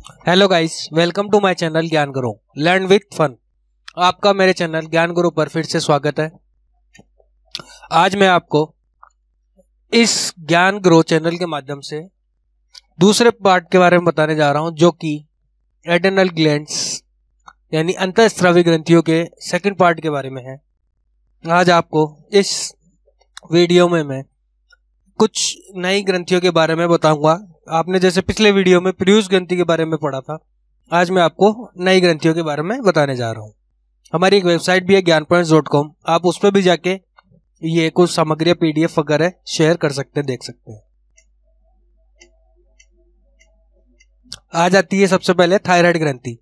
Hello guys, welcome to my channel Gyan Guru learn with fun. आपका मेरे channel Gyan गुरु पर फिर से स्वागत है। आज मैं आपको इस ज्ञान गुरु चैनल के माध्यम से दूसरे पार्ट के बारे में बताने जा रहा हूं, जो कि एड्रेनल ग्लैंड्स यानी अंतःस्रावी ग्रंथियों के सेकंड पार्ट के बारे में है। आज आपको इस वीडियो में मैं कुछ नई ग्रंथियों के बारे में बताऊंगा। आपने जैसे पिछले वीडियो में प्यूस ग्रंथि के बारे में पढ़ा था, आज मैं आपको नई ग्रंथियों के बारे में बताने जा रहा हूं। हमारी एक वेबसाइट भी है ज्ञानपॉइंट्स.com, आप उस पर भी जाके ये कुछ सामग्री PDF वगैरह शेयर कर सकते हैं, देख सकते हैं। आ जाती है सबसे पहले थायराइड ग्रंथि।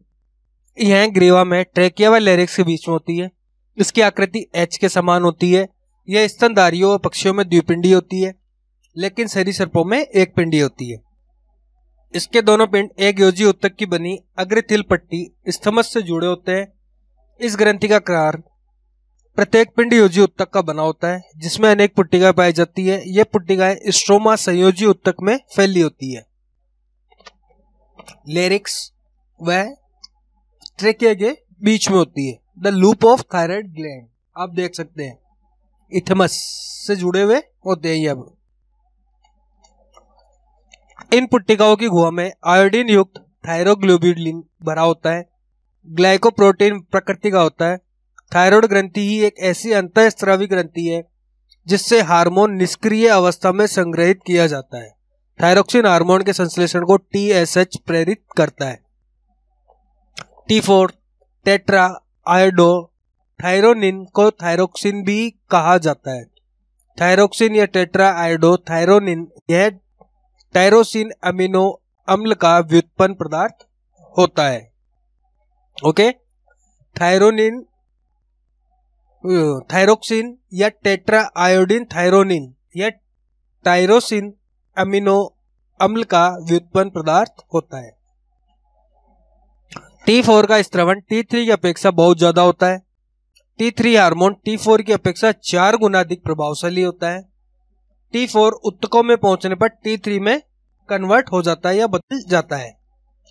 यह ग्रीवा में ट्रेकिया व लैरिक्स के बीच में होती है। इसकी आकृति H के समान होती है। यह स्तनधारियों व पक्षियों में द्विपिंडी होती है, लेकिन सरीसृपों में एक पिंडी होती है। इसके दोनों पिंड एक योजी उत्तक की बनी अग्रथिल पट्टी स्थमस से जुड़े होते हैं। इस ग्रंथि का आकार प्रत्येक पिंड योजी उत्तक का बना होता है, जिसमें अनेक पुट्टिकाएं पाई जाती है। यह पुट्टिकाएं स्ट्रोमा संयोजी उत्तक में फैली होती है। लेरिक्स व ट्रेकिया के बीच में होती है। The loop of thyroid gland, आप देख सकते हैं, इथमस से जुड़े हुए होते हैं। ये अब इन पुट्टिकाओं की गुहा में आयोडीन युक्त थायरोग्लोब्युलिन भरा होता है। ग्लाइकोप्रोटीन प्रकृति का होता है। थायराइड ग्रंथि ही एक ऐसी अंतःस्रावी ग्रंथि है जिससे हार्मोन निष्क्रिय अवस्था में संग्रहित किया जाता है। थायरोक्सिन हार्मोन के संश्लेषण को TSH प्रेरित करता है। T4 टेट्रा आयोडो थायरोनिन को थायरोक्सिन भी कहा जाता है। थायरोक्सिन या टेट्रा आयोडो थायरोनिन यह टायरोसिन अमीनो अम्ल का व्युत्पन्न पदार्थ होता है। ओके, थायरोक्सिन या टेट्रा आयोडीन थायरोनिन या टायरोसिन अमीनो अम्ल का व्युत्पन्न पदार्थ होता है। T4 का स्त्रवण T3 की अपेक्षा बहुत ज्यादा होता है। T3 हार्मोन T4 की अपेक्षा 4 गुना अधिक प्रभावशाली होता है। T4 उत्तकों में पहुंचने पर T3 में कन्वर्ट हो जाता है या बदल जाता है।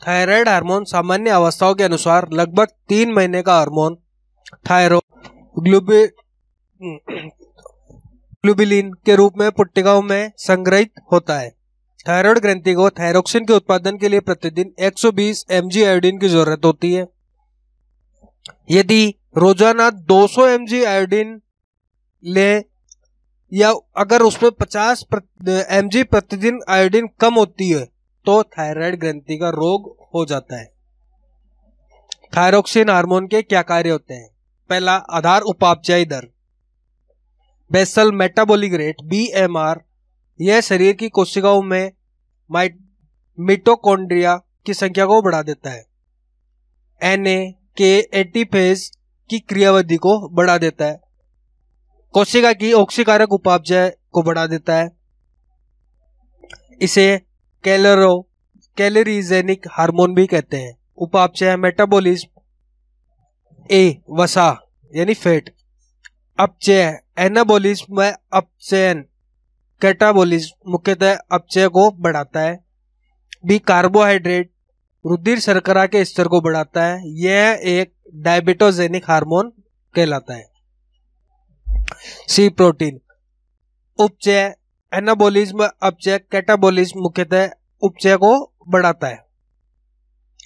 थायराइड हार्मोन सामान्य अवस्थाओं के अनुसार लगभग 3 महीने का हार्मोन थायरोग्लोबुलिन के रूप में पुट्टिकाओं में संग्रहित होता है। थायराइड ग्रंथि को थायरोक्सिन के उत्पादन के लिए प्रतिदिन 120 mg आयोडीन की जरूरत होती है। यदि रोजाना 200 mg आयोडीन ले या अगर उसमें 50 mg प्रतिदिन आयोडीन कम होती है तो थायराइड ग्रंथि का रोग हो जाता है। थायरोक्सिन हार्मोन के क्या कार्य होते हैं? पहला, आधार उपापचय दर, बेसल मेटाबॉलिक रेट BMR। यह शरीर की कोशिकाओं में मिटोकॉन्ड्रिया की संख्या को बढ़ा देता है। NAK फेज की क्रियाविधि को बढ़ा देता है। कोशिका की ऑक्सीकारक उपापचय को बढ़ा देता है। इसे कैलोरीजेनिक हार्मोन भी कहते हैं। उपापचय मेटाबॉलिज्म वसा यानी फैट, अपचय एनाबॉलिज्म व अपचयन कैटाबॉलिज्म मुख्यतः अपचय को बढ़ाता है। कार्बोहाइड्रेट रुधिर शर्करा के स्तर को बढ़ाता है। यह एक डायबिटोजेनिक हार्मोन कहलाता है। प्रोटीन, उपचय एनाबॉलिज्म अपचय कैटाबॉलिज्म मुख्यतः उपचय को बढ़ाता है।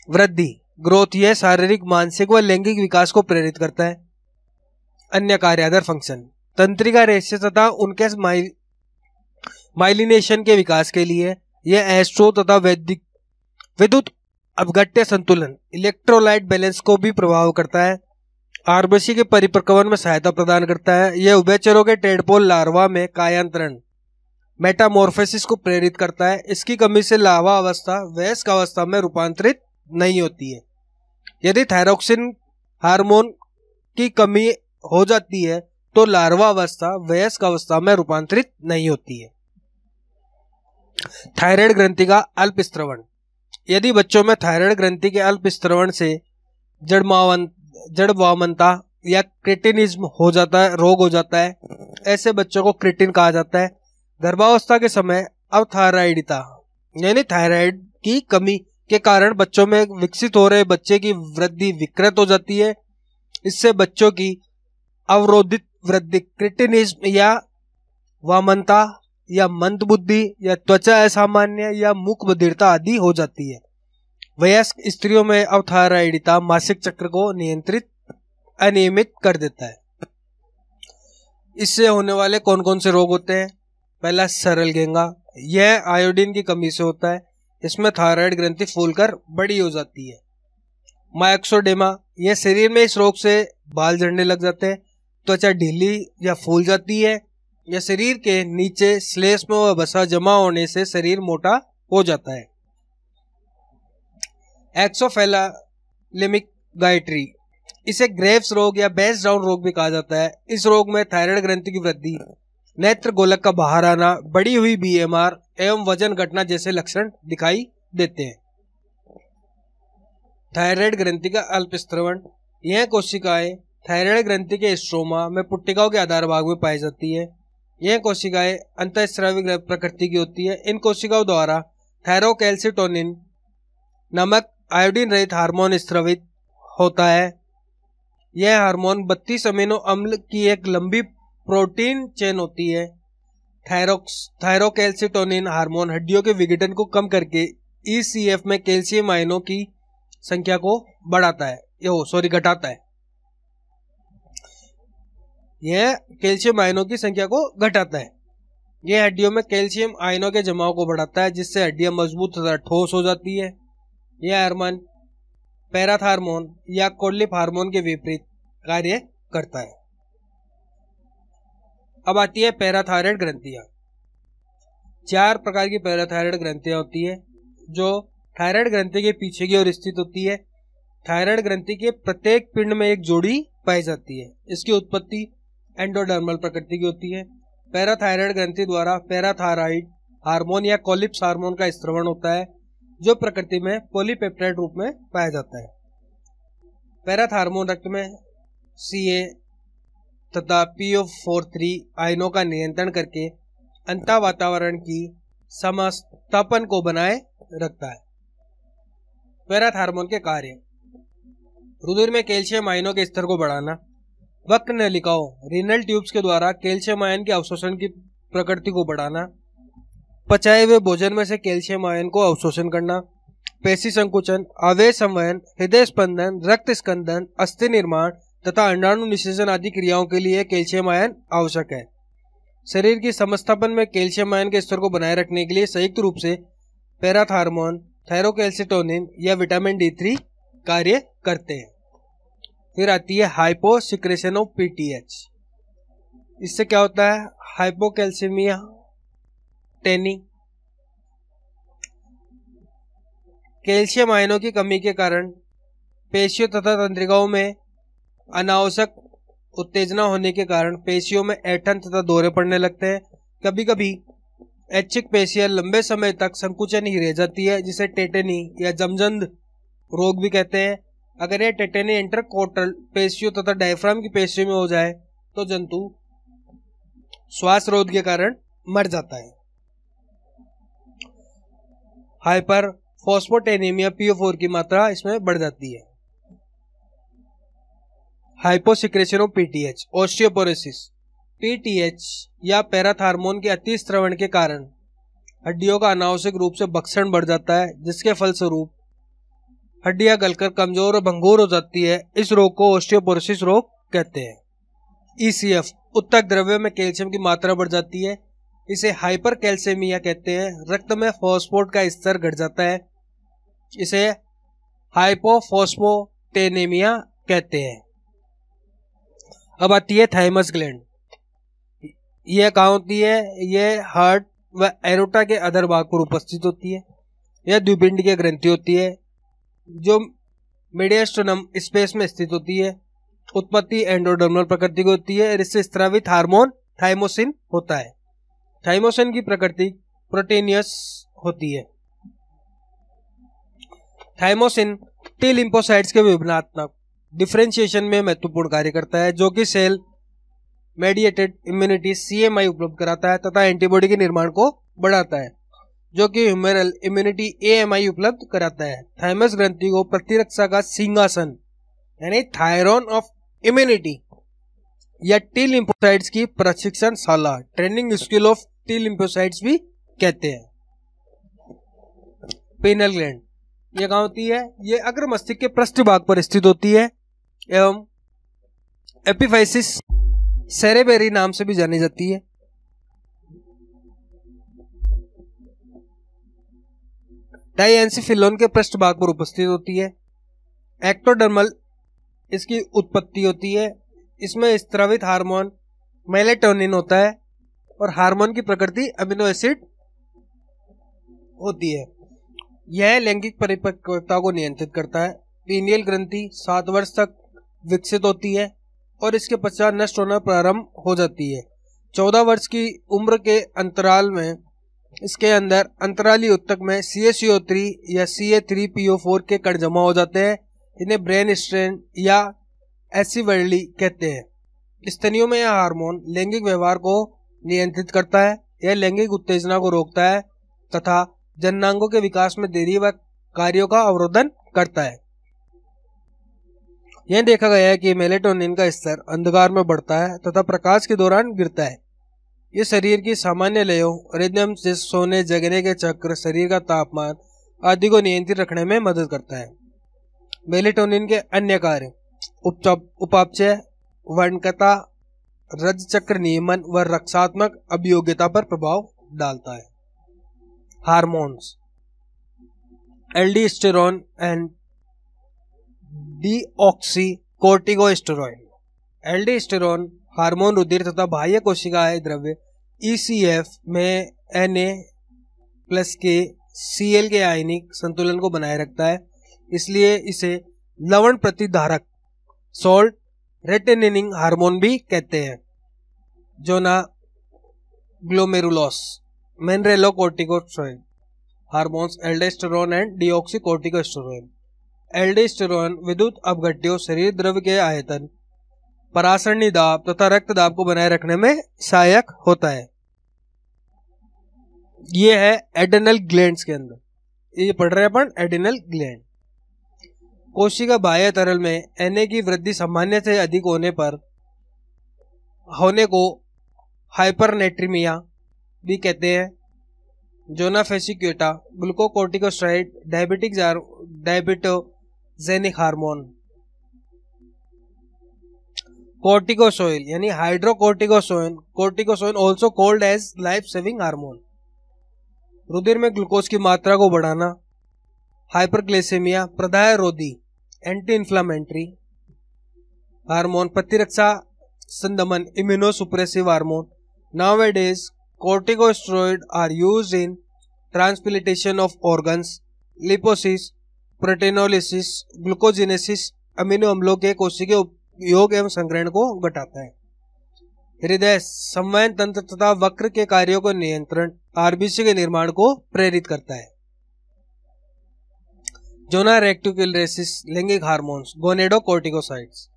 वृद्धि ग्रोथ, यह शारीरिक मानसिक व लैंगिक विकास को प्रेरित करता है। अन्य कार्य अदर फंक्शन, तंत्रिका रेशे तथा उनके माइलिनेशन के विकास के लिए यह एस्ट्रो तथा विद्युत अपघट्य संतुलन इलेक्ट्रोलाइट बैलेंस को भी प्रभाव करता है। RBC के परिपक्वन में सहायता प्रदान करता है। यह उभयचरों के टेडपोल लार्वा में कायांतरण मेटामॉर्फोसिस को प्रेरित करता है। इसकी कमी से लार्वा अवस्था वयस्क अवस्था में रूपांतरित नहीं होती है। यदि थायरोक्सिन हार्मोन की कमी हो जाती है तो लार्वा अवस्था वयस्क अवस्था में रूपांतरित नहीं होती है। थायराइड ग्रंथि का अल्प स्त्रवण, यदि बच्चों में थायराइड ग्रंथि के अल्प स्त्रवण से जड़वामनता या क्रेटिनिज्म हो जाता है, रोग हो जाता है, ऐसे बच्चों को क्रेटिन कहा जाता है। गर्भावस्था के समय अवथायराइडिता यानी थायराइड की कमी के कारण बच्चों में विकसित हो रहे बच्चे की वृद्धि विकृत हो जाती है। इससे बच्चों की अवरोधित वृद्धि क्रिटिनिज्म या वामनता या मंदबुद्धि या त्वचा असामान्य या मुख बधिरता आदि हो जाती है। वयस्क स्त्रियों में अवथायराइडिता मासिक चक्र को नियंत्रित अनियमित कर देता है। इससे होने वाले कौन कौन से रोग होते हैं? पहला सरल घेंगा, यह आयोडीन की कमी से होता है। इसमें थायराइड ग्रंथि फूलकर बड़ी हो जाती है। मायोक्सोडेमा, यह शरीर में इस रोग से बाल झड़ने लग जाते हैं, त्वचा ढीली या फूल जाती है, या शरीर के नीचे श्लेष्म व वसा जमा होने से शरीर मोटा हो जाता है। एक्सोफेलामिक गायट्री, इसे ग्रेव्स रोग या बेस डाउन रोग भी कहा जाता है। इस रोग में थायराइड ग्रंथि की वृद्धि, नेत्र गोलक का बाहर आना, बढ़ी हुई बीएमआर एवं वजन घटना जैसे लक्षण दिखाई देते हैं। थायराइड ग्रंथि का अल्पस्त्रवण, यह कोशिकाएं थायराइड ग्रंथि के स्ट्रोमा में पुट्टिकाओं के आधार भाग में पाई जाती है। यह कोशिकाएं अंतःस्रावी प्रकृति की होती है। इन कोशिकाओं द्वारा थायरोकैल्सिटोनिन नामक आयोडीन रहित हार्मोन स्रावित होता है। यह हार्मोन 32 अमीनो अम्ल की एक लंबी प्रोटीन चेन होती है। थायरोकैल्सिटोनिन हार्मोन हड्डियों के विघटन को कम करके ईसीएफ में कैल्शियम आयनों की संख्या को बढ़ाता है, घटाता है। यह कैल्शियम आयनों की संख्या को घटाता है। यह हड्डियों में कैल्शियम आयनों के जमाव को बढ़ाता है, जिससे हड्डियां मजबूत तथा ठोस हो जाती है। यह हार्मोन पैराथार्मोन या कोलिप हार्मोन के विपरीत कार्य करता है। अब आती है पैराथायराइड ग्रंथियां। 4 प्रकार की पैराथायराइड ग्रंथियां होती है, जो थायराइड ग्रंथि के पीछे की ओर स्थित होती है। थायराइड ग्रंथि के प्रत्येक पिंड में एक जोड़ी पाई जाती है। इसकी उत्पत्ति एंडोडर्मल प्रकृति की होती है। पैराथायराइड ग्रंथि द्वारा पैराथायराइड हार्मोन या कोलिप्स हार्मोन का स्रवण होता है, जो प्रकृति में पॉलीपेप्टाइड रूप में पाया जाता है। पैराथार्मोन रक्त में Ca तथा PO43 आयनों का नियंत्रण करके अंतः वातावरण की समस्थापन को बनाए रखता है। पैराथार्मोन के कार्य: रुधिर में कैल्शियम आयनों के स्तर को बढ़ाना, वक्र नलिकाओं रीनल ट्यूब्स के द्वारा कैल्शियम आयन के अवशोषण की प्रकृति को बढ़ाना, पचाए हुए भोजन में से कैल्शियम आयन को अवशोषण करना, पेशी संकुचन, आवेश संवहन, हृदय स्पंदन, रक्त स्कंदन, अस्थि निर्माण तथा अंडाणु निषेचन आदि क्रियाओं के लिए कैल्शियम आयन आवश्यक है। शरीर की समस्थापन में कैल्शियम आयन के स्तर को बनाए रखने के लिए संयुक्त रूप से पैराथार्मोन, थायरोकैल्सिटोनिन या विटामिन D3 कार्य करते हैं। फिर आती है हाइपोसिक्रेशन ऑफ PTH। इससे क्या होता है? हाइपोकैल्सीमिया टेनी, कैल्शियम आयनों की कमी के कारण पेशियों तथा तंत्रिकाओं में अनावश्यक उत्तेजना होने के कारण पेशियों में ऐंठन तथा दौरे पड़ने लगते हैं। कभी कभी ऐच्छिक पेशियां लंबे समय तक संकुचन ही रह जाती है, जिसे टेटेनी या जमजंद रोग भी कहते हैं। अगर यह टेटेनी इंटरकोटल पेशियों तथा डायफ्राम की पेशियों में हो जाए तो जंतु श्वास रोध के कारण मर जाता है। हाइपर फॉस्फोटेनेमिया PO4 की मात्रा इसमें बढ़ जाती है। Hyposecretion of PTH, osteoporosis. PTH या पैराथार्मोन के अतिस्रवण के कारण हड्डियों का अनावश्यक रूप से बक्सण बढ़ जाता है, जिसके फलस्वरूप हड्डियां गलकर कमजोर और भंगुर हो जाती है। इस रोग को ऑस्टियोपोरोसिस रोग कहते हैं। ECF, उत्तक द्रव्य में कैल्शियम की मात्रा बढ़ जाती है, इसे हाइपरकैल्सीमिया कहते हैं। रक्त में फॉस्फोट का स्तर घट जाता है, इसे हाइपोफॉस्फोटेनेमिया कहते हैं। अब आती है थाइमस ग्लैंड। यह कहाँ होती है? यह हार्ट व एरोटा के अधर भाग पर उपस्थित होती है। यह द्विपिंड की ग्रंथि होती है जो मीडियस्टोनम स्पेस में स्थित होती है। उत्पत्ति एंडोडर्मल प्रकृति की होती है। इससे स्रावित हार्मोन थाइमोसिन होता है। थाइमोसिन की प्रकृति प्रोटीनियस होती है। थाइमोसिन टी लिम्फोसाइट्स के विभिन्नात्मक डिफरेंशिएशन में महत्वपूर्ण कार्य करता है, जो कि सेल मेडिएटेड इम्यूनिटी CMI उपलब्ध कराता है तथा एंटीबॉडी के निर्माण को बढ़ाता है। जो कि ह्यूमरल इम्यूनिटी AMI उपलब्ध कराता है। थाइमस ग्रंथि को प्रतिरक्षा का सिंहासन यानी थायरॉन ऑफ इम्यूनिटी या टी लिम्फोसाइट्स की प्रशिक्षणशाला training school of T lymphocytes भी कहते हैं। पीनल ग्लैंड ये कहाँ होती है? ये अग्र मस्तिष्क के पृष्ठभाग पर स्थित होती है एवं एपिफाइसिस सेरेबेरी नाम से भी जानी जाती है। डाइएंसिफिलोन के पृष्ठभाग पर उपस्थित होती है। एक्टोडर्मल इसकी उत्पत्ति होती है। इसमें स्रावित हार्मोन मेलेटोनिन होता है और हार्मोन की प्रकृति अमीनो एसिड होती है। यह लैंगिक परिपक्वता को नियंत्रित करता है। पीनियल ग्रंथि 7 वर्ष तक विकसित होती है और इसके पश्चात नष्ट होना प्रारंभ हो जाती है। 14 वर्ष की उम्र के अंतराल में इसके अंदर अंतराली ऊतक में CaCO3 या Ca3PO4 के कण जमा हो जाते हैं। इन्हें ब्रेन स्ट्रेन या एसिवर्ली कहते हैं। स्तनियों में यह हार्मोन लैंगिक व्यवहार को नियंत्रित करता है। यह लैंगिक उत्तेजना को रोकता है तथा जननांगों के विकास में देरी व कार्यों का अवरोधन करता है। यह देखा गया है कि मेलेटोनिन का स्तर अंधकार में बढ़ता है तथा प्रकाश के दौरान गिरता है। ये शरीर की सामान्य लयों रिदम जैसे सोने जगने के चक्र, शरीर का तापमान आदि को नियंत्रित रखने में मदद करता है। मेलेटोनिन के अन्य कार्य उपापचय, वर्णकता, रज चक्र नियमन व रक्षात्मक अभियोग्यता पर प्रभाव डालता है। Hormones aldosterone and deoxycorticosteroid. Aldosterone hormone रुधिर तथा बाह्य कोशिकाएं द्रव्य ECF में Na+K Cl के आयनिक संतुलन को बनाए रखता है। इसलिए इसे लवण प्रतिधारक सॉल्ट रेटेनिंग हार्मोन भी कहते हैं। जोना ग्लोमेरुलोस मिनरेलोकोर्टिकोस्टेरॉइड hormones aldosterone and deoxycorticosteroid. Aldosterone विद्युत अपघट्यों, शरीर द्रव्य के आयतन, परासरणी दाब तथा रक्त दाब को बनाए रखने में सहायक होता है। ये है एड्रेनल ग्लैंड्स के अंदर। ये पढ़ रहे हैं अपन एड्रेनल ग्लैंड। कोशिका बाह्य तरल में Na की वृद्धि सामान्य से अधिक होने को हाइपरनेट्रीमिया भी कहते हैं। जोना फेसिक्यूटा ग्लूकोकोर्टिकोस्टेरॉइड डायबिटोजेनिक हार्मोन। कोर्टिकोसोइल यानी hydrocortisone also called as life saving hormone. रुधिर में ग्लूकोज की मात्रा को बढ़ाना। हाइपरग्लाइसेमिया प्रदाह रोधी एंटी इन्फ्लामेटरी हार्मोन। प्रतिरक्षा संदमन immunosuppressive hormone. Nowadays corticosteroids are used in transplantation of organs, lipolysis, proteinolysis, glucogenesis amino अम्लों के कोशिकीय उपयोग एवं संग्रहण को घटाता है। हृदय संवहन तंत्र तथा वक्र के कार्यों को नियंत्रण आरबीसी के निर्माण को प्रेरित करता है। जोना रेक्टिकुलरेसिस लैंगिक hormones gonadocorticoids.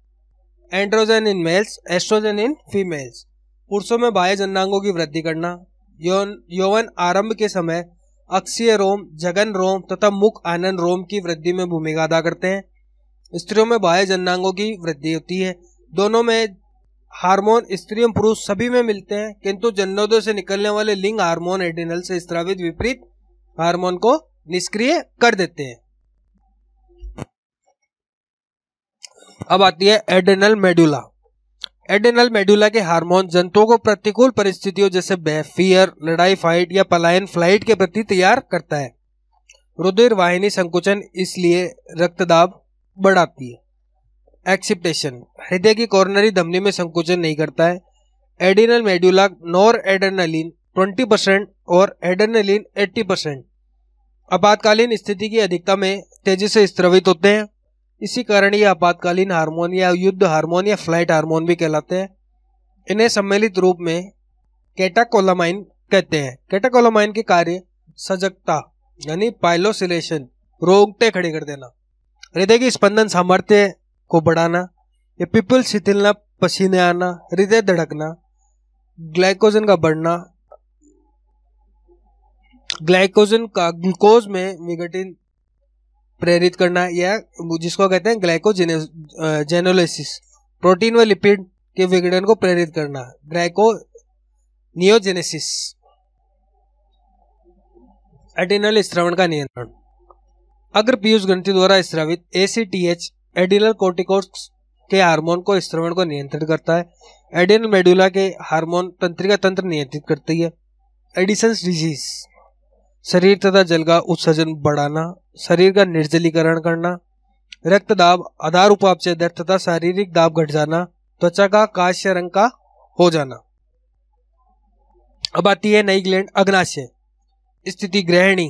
Androgen in males, estrogen in females. पुरुषों में बाह्य जननांगों की वृद्धि करना। यौवन आरंभ के समय अक्षीय रोम, जघन रोम तथा मुख आनन रोम की वृद्धि में भूमिका अदा करते हैं। स्त्रियों में बाह्य जननांगों की वृद्धि होती है। दोनों में हार्मोन स्त्री एवं पुरुष सभी में मिलते हैं, किंतु जननोदय से निकलने वाले लिंग हार्मोन एड्रिनल से स्रावित विपरीत हार्मोन को निष्क्रिय कर देते हैं। अब आती है एड्रिनल मेडुला। एड्रिनल मेडुला के हार्मोन जंतुओं को प्रतिकूल परिस्थितियों जैसे फियर, लड़ाई, फाइट या पलायन फ्लाइट के प्रति तैयार करता है। रुधिर वाहिनी संकुचन इसलिए रक्तदाब बढ़ाती है। एक्सिप्टेशन हृदय की कोरोनरी धमनी में संकुचन नहीं करता है। एड्रिनल मेडुला नॉर एड्रेनालिन 20% और एड्रेनालिन 80% आपातकालीन स्थिति की अधिकता में तेजी से स्रावित होते हैं। इसी कारण ये आपातकालीन हार्मोन या युद्ध हार्मोन या फ्लाइट हार्मोन भी कहलाते हैं। इन्हें सम्मिलित रूप में कैटाकोलामाइन कहते हैं। कैटाकोलामाइन के कार्य सजगता यानी पाइलोसिलेशन, रोंगटे खड़े कर देना, हृदय की स्पंदन सामर्थ्य को बढ़ाना या पिपल शिथिलना, पसीने आना, हृदय धड़कना, ग्लाइकोजन का बढ़ना ग्लाइकोजन का ग्लूकोज में विघटन प्रेरित करना, या जिसको कहते हैं ग्लाइकोजेनोलाइसिस। प्रोटीन व लिपिड के विघटन को प्रेरित करना, ग्लाइकोनियोजेनेसिस। एडिनल स्त्रवण का नियंत्रण, अग्र पीयूष ग्रंथि द्वारा स्रावित ACTH एडिनल कोर्टिकोइड्स के हार्मोन को स्त्रवण को नियंत्रित करता है। एडिनल मेडुला के हार्मोन तंत्रिका तंत्र नियंत्रित करती है। एडिसन्स डिजीज, शरीर तथा जल का उत्सर्जन बढ़ाना, शरीर का निर्जलीकरण करना, रक्त दाब, आधार उपापचय दर तथा शारीरिक दाब घट जाना, त्वचा का काश्य रंग का हो जाना। अब आती है नई ग्लैंड अग्नाशय। स्थिति ग्रहणी,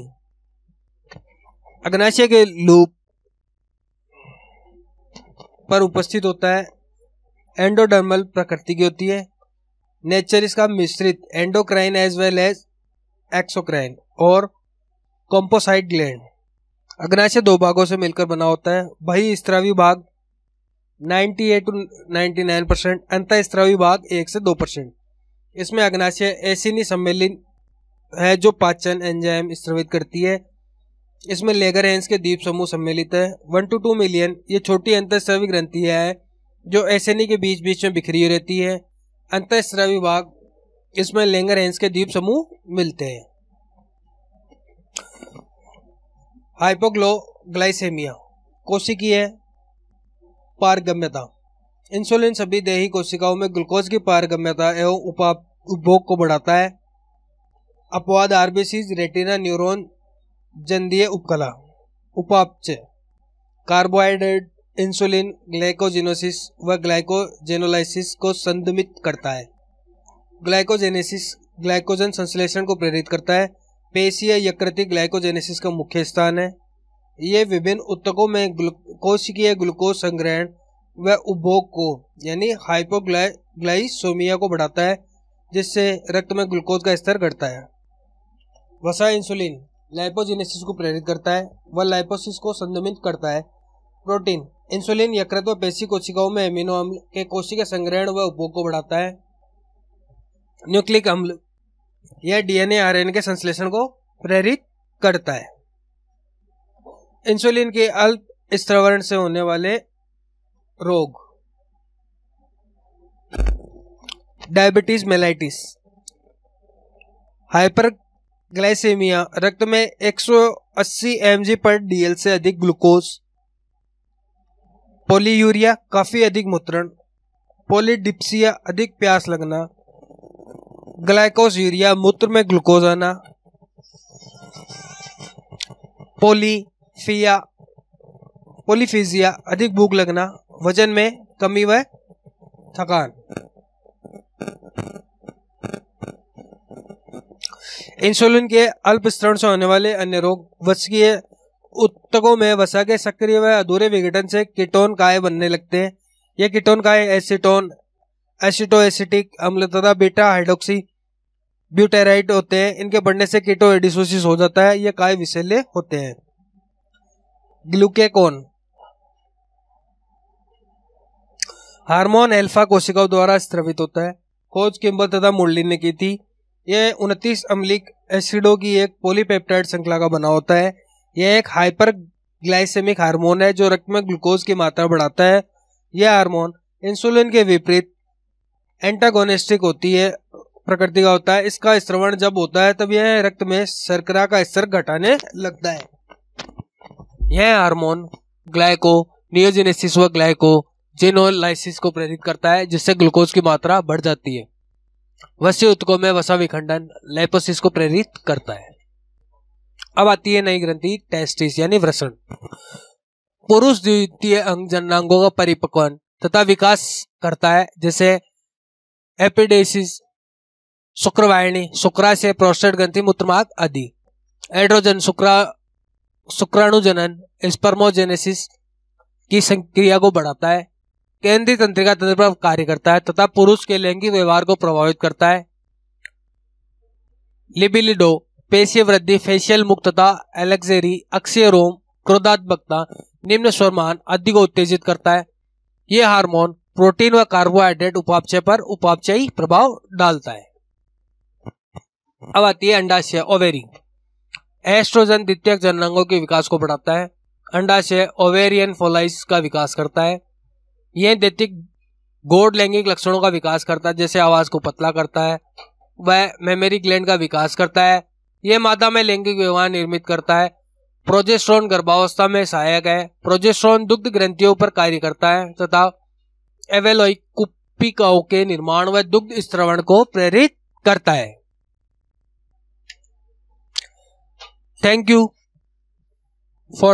अग्नाशय के लूप पर उपस्थित होता है। एंडोडर्मल प्रकृति की होती है। नेचर इसका मिश्रित endocrine as well as exocrine और कॉम्पोसाइट ग्लैंड। अग्नाशय दो भागों से मिलकर बना होता है। बहिःस्रावी भाग 98 to 99%, अंतःस्रावी भाग 1 से 2%। इसमें अग्नाशय एसिनी सम्मिलित है जो पाचन एंजाइम स्रावित करती है। इसमें लेगरहैंस के द्वीप समूह सम्मिलित है। 1 to 2 मिलियन ये छोटी अंतःस्रावी ग्रंथियां है जो एसिनी के बीच बीच में बिखरी रहती है। अंतःस्रावी भाग, इसमें लेंगरहैंस के द्वीप समूह मिलते हैं। हाइपोग्लाइसेमिया, कोशिकीय पारगम्यता। इंसुलिन सभी देही कोशिकाओं में ग्लूकोज की पारगम्यता एवं उपभोग को बढ़ाता है। अपवाद आरबीसीज, रेटिना, न्यूरॉन, जंदीय उपकला। उपापचय, कार्बोहाइड्रेट, इंसुलिन ग्लाइकोजेनोसिस व ग्लाइकोजेनोलाइसिस को संदमित करता है। ग्लाइकोजेनेसिस ग्लाइकोजन संश्लेषण को प्रेरित करता है। पेशीय यकृत ग्लाइकोजेनेसिस का मुख्य स्थान है। ये विभिन्न ऊतकों में कोशिकीय ग्लूकोज संग्रहण व उपभोग को यानी हाइपोग्लाइसेमिया को बढ़ाता है, जिससे रक्त में ग्लूकोज का स्तर घटता है। वसा इंसुलिन लाइपोजेनेसिस को प्रेरित करता है व लाइपोसिस को संदमित करता है। प्रोटीन इंसुलिन यकृत व पेशी कोशिकाओं में एमिनो अम्ल के कोशिकीय संग्रहण व उपभोग को बढ़ाता है। न्यूक्लिक अम्ल यह डीएनए आरएनए के संश्लेषण को प्रेरित करता है। इंसुलिन के अल्प स्त्रवण से होने वाले रोग, डायबिटीज मेलाइटिस। हाइपरग्लाइसेमिया, रक्त में 180 mg/dl से अधिक ग्लूकोज। पॉलीयूरिया, काफी अधिक मूत्रण। पॉलीडिप्सिया, अधिक प्यास लगना। ग्लाइकोसूरिया, मूत्र में ग्लूकोज आना। पॉलीफीजिया, अधिक भूख लगना। वजन में कमी व थकान। इंसुलिन के अल्प स्त्रवण से होने वाले अन्य रोग, वसकीय ऊतकों में वसा के सक्रिय व अधूरे विघटन से कीटोन काय बनने लगते हैं। ये कीटोन काय एसीटोन, एसिटोएसिटिक अम्ल तथा बीटा हाइड्रोक्सी ब्यूटेराइड होते हैं। इनके बढ़ने से कीटोएडिसोसिस हो जाता है। ये काय विषैले होते हैं। ग्लूकेगॉन, हार्मोन अल्फा कोशिकाओं द्वारा स्रावित होता है। खोज किम्बल तथा मुरली ने की थी। यह 29 अम्लिक एसिडों की एक पॉलीपेप्टाइड श्रृंखला का बना होता है। यह एक हाइपर ग्लाइसेमिक हार्मोन है जो रक्त में ग्लूकोज की मात्रा बढ़ाता है। यह हार्मोन इंसुलिन के विपरीत एंटागोनिस्टिक होती है प्रकृति का होता है। इसका स्त्रवण जब होता है तब यह रक्त में शर्करा का स्तर घटाने लगता है। यह हार्मोन ग्लाइकोनियोजेनेसिस व ग्लाइकोजेनोलाइसिस को प्रेरित करता है, जिससे ग्लूकोज की मात्रा बढ़ जाती है। वसीय ऊतकों में वसा विखंडन लाइपोसिस को प्रेरित करता है। अब आती है नई ग्रंथि टेस्टिस यानी वृषण। पुरुष द्वितीय अंग जननांगों का परिपक्वन तथा विकास करता है, जैसे एपिडेसिस, शुक्रवाहिनी, शुक्राशय, प्रोस्टेट ग्रंथि, मूत्रमार्ग आदि। एड्रोजन शुक्राणुजनन स्पर्मोजेनेसिस की संक्रिया को बढ़ाता है। केंद्रीय तंत्रिका तंत्र पर कार्य करता है तथा पुरुष के लैंगिक व्यवहार को प्रभावित करता है। लिबिलिडो, पेशीय वृद्धि, फेशियल मुक्तता, एलेक्जेरी, अक्षीय रोम, क्रोधात्मकता, निम्न स्वरमान आदि को उत्तेजित करता है। यह हार्मोन प्रोटीन व कार्बोहाइड्रेट उपापचय पर उपापचयी प्रभाव डालता है। अब आती है अंडाशय ओवेरी। एस्ट्रोजन द्वितीयक जननांगों के विकास को बढ़ाता है। अंडाशय ओवेरियन फोलाइस का विकास करता है। यह द्वितीयक गौड़ लैंगिक लक्षणों का विकास करता है, जैसे आवाज को पतला करता है। वह मेमोरी ग्लैंड का विकास करता है। यह मादा में लैंगिक व्यवहार निर्मित करता है। प्रोजेस्टेरोन गर्भावस्था में सहायक है। प्रोजेस्टेरोन दुग्ध ग्रंथियों पर कार्य करता है तथा एवेलोइक कुप्पिकाओं के निर्माण व दुग्ध स्त्रवण को प्रेरित करता है। Thank you for